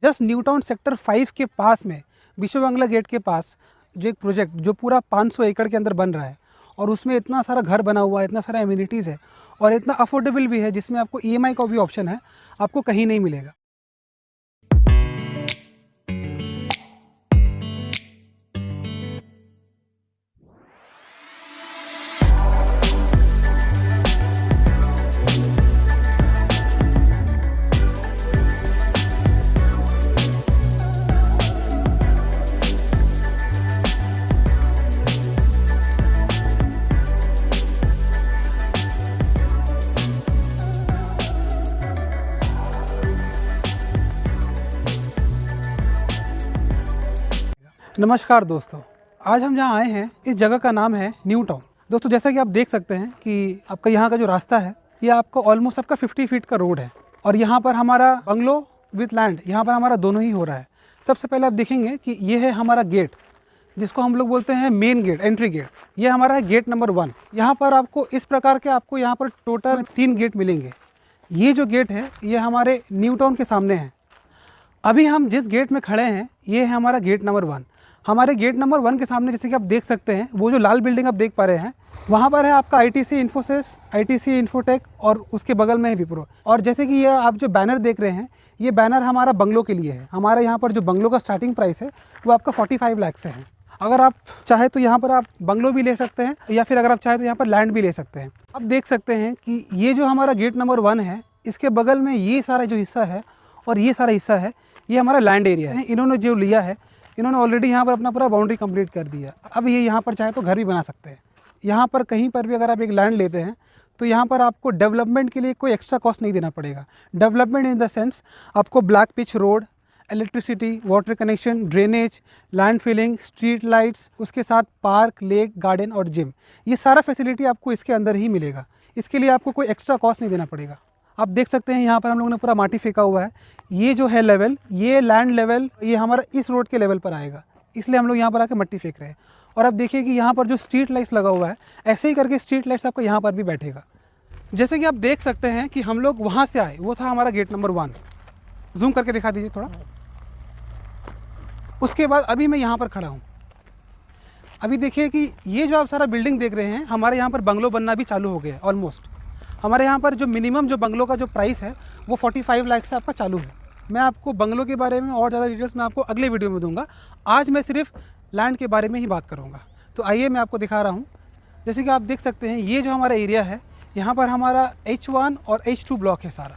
Just new town sector 5 के पास में विश्व बांग्ला गेट के पास जो एक प्रोजेक्ट जो पूरा 500 एकड़ के अंदर बन रहा है और उसमें इतना सारा घर बना हुआ है, इतना सारा एमिनिटीज़ है और इतना अफोर्डेबल भी है, जिसमें आपको ईएमआई का भी ऑप्शन है, आपको कहीं नहीं मिलेगा। नमस्कार दोस्तों, आज हम जहाँ आए हैं इस जगह का नाम है न्यू टाउन। दोस्तों जैसा कि आप देख सकते हैं कि आपका यहाँ का जो रास्ता है ये आपका ऑलमोस्ट आपका 50 फीट का रोड है और यहाँ पर हमारा बंगलो विथ लैंड यहाँ पर हमारा दोनों ही हो रहा है। सबसे पहले आप देखेंगे कि ये है हमारा गेट, जिसको हम लोग बोलते हैं मेन गेट, एंट्री गेट। ये हमारा है गेट नंबर 1। यहाँ पर आपको इस प्रकार के आपको यहाँ पर टोटल 3 गेट मिलेंगे। ये जो गेट है ये हमारे न्यू टाउन के सामने है। अभी हम जिस गेट में खड़े हैं ये है हमारा गेट नंबर 1। हमारे गेट नंबर 1 के सामने जैसे कि आप देख सकते हैं वो जो लाल बिल्डिंग आप देख पा रहे हैं वहाँ पर है आपका आईटीसी इन्फोसिस, आईटीसी इन्फोटेक और उसके बगल में है विप्रो। और जैसे कि ये आप जो बैनर देख रहे हैं ये बैनर हमारा बंगलो के लिए है। हमारे यहाँ पर जो बंगलो का स्टार्टिंग प्राइस है वो आपका 45 लाख से है। अगर आप चाहे तो यहाँ पर आप बंगलो भी ले सकते हैं या फिर अगर आप चाहे तो यहाँ पर लैंड भी ले सकते हैं। आप देख सकते हैं कि ये जो हमारा गेट नंबर 1 है इसके बगल में ये सारा जो हिस्सा है और ये सारा हिस्सा है ये हमारा लैंड एरिया है। इन्होंने जो लिया है इन्होंने ऑलरेडी यहाँ पर अपना पूरा बाउंड्री कंप्लीट कर दिया। अब ये यहाँ पर चाहे तो घर भी बना सकते हैं। यहाँ पर कहीं पर भी अगर आप एक लैंड लेते हैं तो यहाँ पर आपको डेवलपमेंट के लिए कोई एक्स्ट्रा कॉस्ट नहीं देना पड़ेगा। डेवलपमेंट इन द सेंस आपको black pitch road, electricity, water connection, drainage, land filling, street lights, उसके साथ पार्क, लेक, गार्डन और जिम, ये सारा फैसिलिटी आपको इसके अंदर ही मिलेगा। इसके लिए आपको कोई एक्स्ट्रा कॉस्ट नहीं देना पड़ेगा। आप देख सकते हैं यहाँ पर हम लोगों ने पूरा माटी फेंका हुआ है। ये जो है लेवल, ये लैंड लेवल ये हमारा इस रोड के लेवल पर आएगा, इसलिए हम लोग यहाँ पर आके मट्टी फेंक रहे हैं। और अब देखिए कि यहाँ पर जो स्ट्रीट लाइट्स लगा हुआ है ऐसे ही करके स्ट्रीट लाइट्स आपको यहाँ पर भी बैठेगा। जैसे कि आप देख सकते हैं कि हम लोग वहाँ से आए, वो था हमारा गेट नंबर 1। जूम करके दिखा दीजिए थोड़ा। उसके बाद अभी मैं यहाँ पर खड़ा हूँ। अभी देखिए कि ये जो आप सारा बिल्डिंग देख रहे हैं हमारे यहाँ पर बंगलो बनना भी चालू हो गया है ऑलमोस्ट। हमारे यहाँ पर जो मिनिमम जो बंगलो का जो प्राइस है वो 45 लाख से आपका चालू है। मैं आपको बंगलो के बारे में और ज़्यादा डिटेल्स मैं आपको अगले वीडियो में दूंगा। आज मैं सिर्फ लैंड के बारे में ही बात करूँगा। तो आइए मैं आपको दिखा रहा हूँ। जैसे कि आप देख सकते हैं ये जो हमारा एरिया है यहाँ पर हमारा H1 और H2 ब्लॉक है सारा।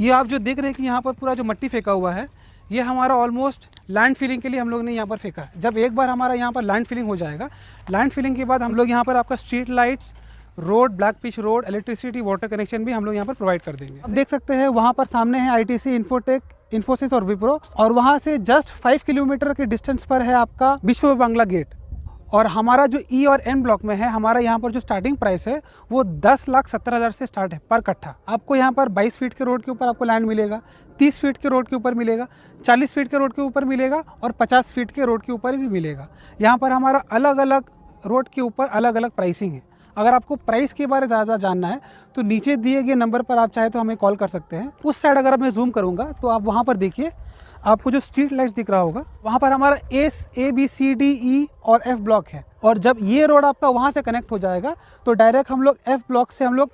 ये आप जो देख रहे हैं कि यहाँ पर पूरा जो मट्टी फेंका हुआ है ये हमारा ऑलमोस्ट लैंड फिलिंग के लिए हम लोग ने यहाँ पर फेंका है। जब एक बार हमारा यहाँ पर लैंड फिलिंग हो जाएगा, लैंड फिलिंग के बाद हम लोग यहाँ पर आपका street lights, road, black pitch road, electricity, water connection भी हम लोग यहाँ पर प्रोवाइड कर देंगे। आप देख सकते हैं वहाँ पर सामने है आईटीसी इन्फोटेक, इन्फोसिस और विप्रो और वहाँ से जस्ट 5 किलोमीटर के डिस्टेंस पर है आपका विश्व बांग्ला गेट। और हमारा जो ई और एन ब्लॉक में है हमारा यहाँ पर जो स्टार्टिंग प्राइस है वो 10,70,000 से स्टार्ट है पर कट्ठा। आपको यहाँ पर 22 फीट के रोड के ऊपर आपको लैंड मिलेगा, 30 फीट के रोड के ऊपर मिलेगा, 40 फीट के रोड के ऊपर मिलेगा और 50 फीट के रोड के ऊपर भी मिलेगा। यहाँ पर हमारा अलग अलग रोड के ऊपर अलग अलग प्राइसिंग है। अगर आपको प्राइस के बारे में ज़्यादा जानना है तो नीचे दिए गए नंबर पर आप चाहे तो हमें कॉल कर सकते हैं। उस साइड अगर मैं जूम करूँगा तो आप वहाँ पर देखिए, आपको जो स्ट्रीट लाइट्स दिख रहा होगा वहाँ पर हमारा A, B, C, D, E और F ब्लॉक है। और जब ये रोड आपका वहाँ से कनेक्ट हो जाएगा तो डायरेक्ट हम लोग F ब्लॉक से हम लोग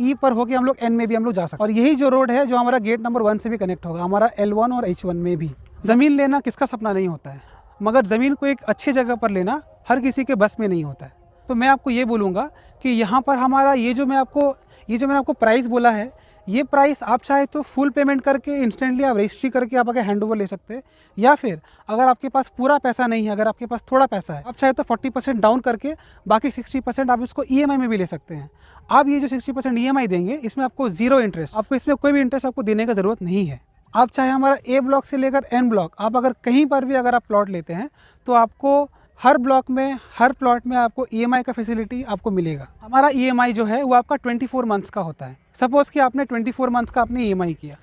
E पर होके हम लोग N में भी हम लोग जा सकते हैं। और यही जो रोड है जो हमारा गेट नंबर 1 से भी कनेक्ट होगा, हमारा L1 और H1 में भी। ज़मीन लेना किसका सपना नहीं होता है, मगर ज़मीन को एक अच्छी जगह पर लेना हर किसी के बस में नहीं होता है। तो मैं आपको ये बोलूँगा कि यहाँ पर हमारा ये जो मैंने आपको प्राइस बोला है, ये प्राइस आप चाहे तो फुल पेमेंट करके इंस्टेंटली आप रजिस्ट्री करके आप आगे हैंड ओवर ले सकते हैं, या फिर अगर आपके पास पूरा पैसा नहीं है, अगर आपके पास थोड़ा पैसा है, आप चाहे तो 40% डाउन करके बाकी 60% आप इसको ईएमआई में भी ले सकते हैं। आप ये जो 60% ईएमआई देंगे इसमें आपको 0 इंटरेस्ट, आपको इसमें कोई भी इंटरेस्ट आपको देने का ज़रूरत नहीं है। आप चाहे हमारा A ब्लॉक से लेकर N ब्लॉक, आप अगर कहीं पर भी अगर आप प्लॉट लेते हैं तो आपको हर ब्लॉक में, हर प्लॉट में आपको ईएमआई का फैसिलिटी आपको मिलेगा। हमारा ईएमआई जो है वो आपका 24 मंथ्स का होता है। सपोज़ कि आपने 24 मंथ्स का आपने ईएमआई किया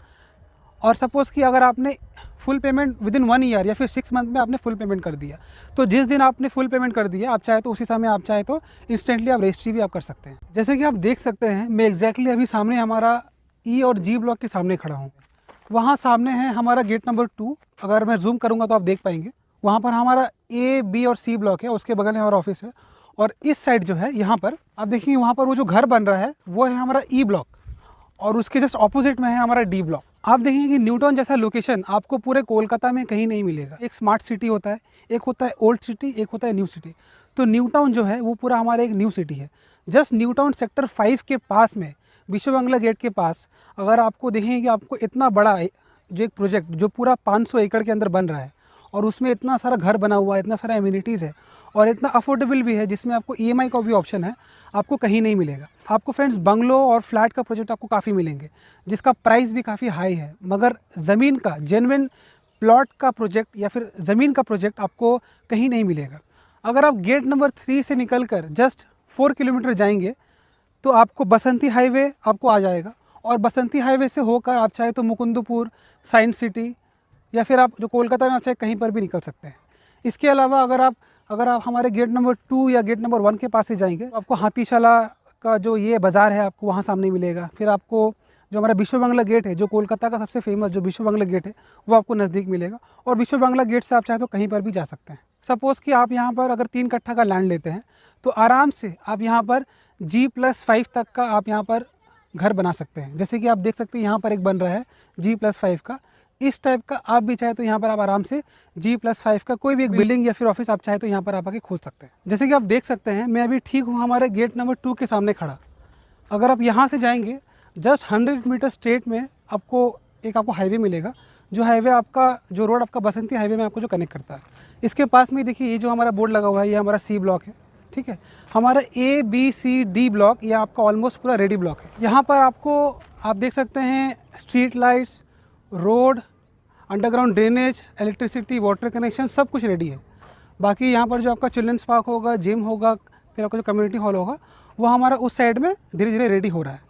और सपोज़ कि अगर आपने full payment with in 1 year या फिर 6 मंथ में आपने फुल पेमेंट कर दिया, तो जिस दिन आपने फुल पेमेंट कर दिया आप चाहे तो उसी समय आप चाहे तो इंस्टेंटली आप रजिस्ट्री भी आप कर सकते हैं। जैसे कि आप देख सकते हैं मैं एग्जैक्टली अभी सामने हमारा ई और जी ब्लॉक के सामने खड़ा हूँ। वहाँ सामने है हमारा गेट नंबर 2। अगर मैं जूम करूँगा तो आप देख पाएंगे, वहाँ पर हमारा A, B और C ब्लॉक है, उसके बगल में हमारा ऑफिस है। और इस साइड जो है यहाँ पर आप देखिए, वहाँ पर वो जो घर बन रहा है वो है हमारा E ब्लॉक, और उसके जस्ट ऑपोजिट में है हमारा D ब्लॉक। आप देखेंगे कि न्यू टाउन जैसा लोकेशन आपको पूरे कोलकाता में कहीं नहीं मिलेगा। एक स्मार्ट सिटी होता है, एक होता है ओल्ड सिटी, एक होता है न्यू सिटी। तो न्यू टाउन जो है वो पूरा हमारा एक न्यू सिटी है। जस्ट न्यू टाउन सेक्टर 5 के पास में, विश्व बांग्ला गेट के पास, अगर आपको देखेंगे कि आपको इतना बड़ा जो एक प्रोजेक्ट जो पूरा 500 एकड़ के अंदर बन रहा है, और उसमें इतना सारा घर बना हुआ है, इतना सारा एम्यूनिटीज़ है, और इतना अफोर्डेबल भी है, जिसमें आपको EMI का भी ऑप्शन है, आपको कहीं नहीं मिलेगा। आपको फ्रेंड्स बंगलो और फ्लैट का प्रोजेक्ट आपको काफ़ी मिलेंगे, जिसका प्राइस भी काफ़ी हाई है, मगर ज़मीन का जेन्युइन प्लॉट का प्रोजेक्ट या फिर ज़मीन का प्रोजेक्ट आपको कहीं नहीं मिलेगा। अगर आप गेट नंबर 3 से निकल कर जस्ट 4 किलोमीटर जाएंगे तो आपको बसंती हाईवे आपको आ जाएगा, और बसंती हाईवे से होकर आप चाहे तो मुकुंदपुर, साइंस सिटी, या फिर आप जो कोलकाता में आप चाहे कहीं पर भी निकल सकते हैं। इसके अलावा अगर आप हमारे गेट नंबर 2 या गेट नंबर 1 के पास से जाएंगे तो आपको हाथीशाला का जो ये बाज़ार है आपको वहाँ सामने मिलेगा। फिर आपको जो हमारा विश्व बांग्ला गेट है, जो कोलकाता का सबसे फेमस जो विश्व बांग्ला गेट है, वो आपको नज़दीक मिलेगा, और विश्व बांग्ला गेट से आप चाहे तो कहीं पर भी जा सकते हैं। सपोज़ कि आप यहाँ पर अगर 3 कट्ठा का लैंड लेते हैं तो आराम से आप यहाँ पर G+5 तक का आप यहाँ पर घर बना सकते हैं। जैसे कि आप देख सकते हैं यहाँ पर एक बन रहा है G+5 का, इस टाइप का आप भी चाहे तो यहाँ पर आप आराम से G+5 का कोई भी एक बिल्डिंग या फिर ऑफिस आप चाहे तो यहाँ पर आप आके खोल सकते हैं। जैसे कि आप देख सकते हैं मैं अभी ठीक हूँ हमारे गेट नंबर 2 के सामने खड़ा। अगर आप यहाँ से जाएंगे जस्ट 100 मीटर स्ट्रेट में आपको हाईवे मिलेगा, जो हाईवे आपका जो रोड आपका बसंती हाईवे में आपको जो कनेक्ट करता है। इसके पास में देखिए ये जो हमारा बोर्ड लगा हुआ है, ये हमारा C ब्लॉक है, ठीक है। हमारा A, B, C, D block ये आपका ऑलमोस्ट पूरा रेडी ब्लॉक है। यहाँ पर आप देख सकते हैं street lights, road, underground drainage, electricity, water connection सब कुछ रेडी है। बाकी यहाँ पर जो आपका चिल्ड्रंस पार्क होगा, जिम होगा, फिर आपका जो कम्युनिटी हॉल होगा, वो हमारा उस साइड में धीरे धीरे रेडी हो रहा है।